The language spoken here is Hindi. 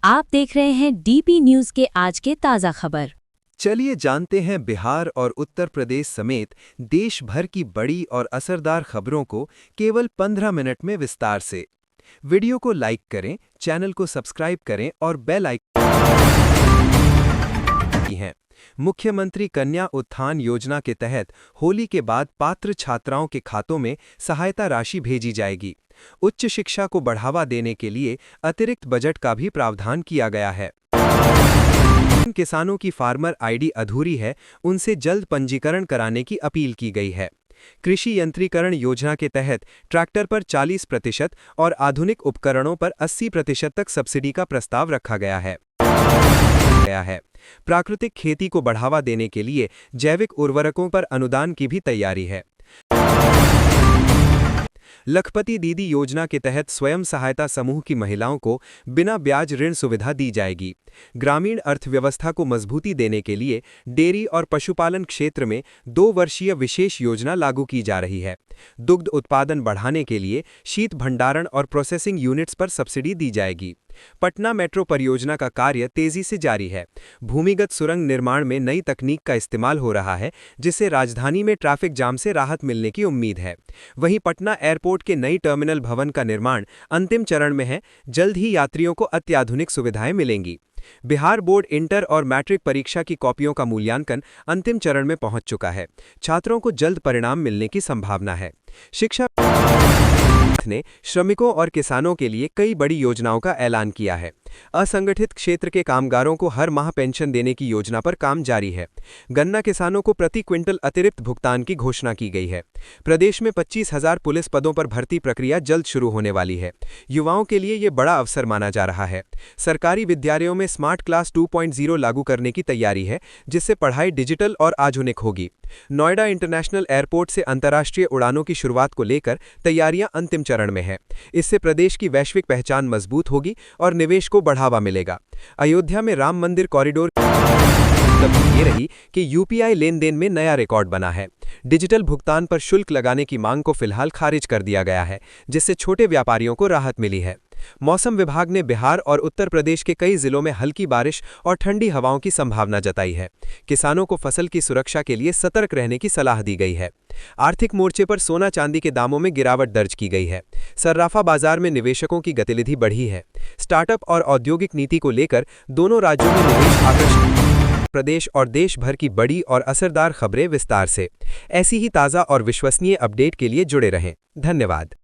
आप देख रहे हैं डीपी न्यूज के आज के ताज़ा खबर। चलिए जानते हैं बिहार और उत्तर प्रदेश समेत देश भर की बड़ी और असरदार खबरों को केवल 15 मिनट में विस्तार से। वीडियो को लाइक करें, चैनल को सब्सक्राइब करें और बेल आइकन हैं। मुख्यमंत्री कन्या उत्थान योजना के तहत होली के बाद पात्र छात्राओं के खातों में सहायता राशि भेजी जाएगी। उच्च शिक्षा को बढ़ावा देने के लिए अतिरिक्त बजट का भी प्रावधान किया गया है। किसानों की फार्मर आईडी अधूरी है, उनसे जल्द पंजीकरण कराने की अपील की गई है। कृषि यंत्रीकरण योजना के तहत ट्रैक्टर पर 40% और आधुनिक उपकरणों पर 80% तक सब्सिडी का प्रस्ताव रखा गया है। प्राकृतिक खेती को बढ़ावा देने के लिए जैविक उर्वरकों पर अनुदान की भी तैयारी है। लखपति दीदी योजना के तहत स्वयं सहायता समूह की महिलाओं को बिना ब्याज ऋण सुविधा दी जाएगी। ग्रामीण अर्थव्यवस्था को मजबूती देने के लिए डेयरी और पशुपालन क्षेत्र में 2 वर्षीय विशेष योजना लागू की जा रही है। दुग्ध उत्पादन बढ़ाने के लिए शीत भंडारण और प्रोसेसिंग यूनिट्स पर सब्सिडी दी जाएगी। पटना मेट्रो परियोजना का कार्य तेजी से जारी है। भूमिगत सुरंग निर्माण में नई तकनीक का इस्तेमाल हो रहा है, जिससे राजधानी में ट्रैफिक जाम से राहत मिलने की उम्मीद है। वहीं पटना एयरपोर्ट के नई टर्मिनल भवन का निर्माण अंतिम चरण में है। जल्द ही यात्रियों को अत्याधुनिक सुविधाएं मिलेंगी। बिहार बोर्ड इंटर और मैट्रिक परीक्षा की कॉपियों का मूल्यांकन अंतिम चरण में पहुंच चुका है। छात्रों को जल्द परिणाम मिलने की संभावना है। शिक्षा ने श्रमिकों और किसानों के लिए कई बड़ी योजनाओं का ऐलान किया है। असंगठित क्षेत्र के कामगारों को हर माह पेंशन देने की योजना पर काम जारी है। गन्ना किसानों को प्रति क्विंटल अतिरिक्त भुगतान की घोषणा की गई है। प्रदेश में 25,000 पुलिस पदों पर भर्ती प्रक्रिया जल्द शुरू होने वाली है। युवाओं के लिए ये बड़ा अवसर माना जा रहा है। सरकारी विद्यालयों में स्मार्ट क्लास 2.0 लागू करने की तैयारी है, जिससे पढ़ाई डिजिटल और आधुनिक होगी। नोएडा इंटरनेशनल एयरपोर्ट से अंतर्राष्ट्रीय उड़ानों की शुरुआत को लेकर तैयारियां अंतिम चरण में है। इससे प्रदेश की वैश्विक पहचान मजबूत होगी और निवेश को बढ़ावा मिलेगा। अयोध्या में राम मंदिर कॉरिडोर ये रही कि यूपीआई लेन देन में नया रिकॉर्ड बना है। डिजिटल भुगतान पर शुल्क लगाने की मांग को फिलहाल खारिज कर दिया गया है, जिससे छोटे व्यापारियों को राहत मिली है। मौसम विभाग ने बिहार और उत्तर प्रदेश के कई जिलों में हल्की बारिश और ठंडी हवाओं की संभावना जताई है। किसानों को फसल की सुरक्षा के लिए सतर्क रहने की सलाह दी गई है। आर्थिक मोर्चे पर सोना चांदी के दामों में गिरावट दर्ज की गई है। सर्राफा बाजार में निवेशकों की गतिविधि बढ़ी है। स्टार्टअप और औद्योगिक नीति को लेकर दोनों राज्यों में निवेश आकर्षित। प्रदेश और देश भर की बड़ी और असरदार खबरें विस्तार से। ऐसी ही ताज़ा और विश्वसनीय अपडेट के लिए जुड़े रहें। धन्यवाद।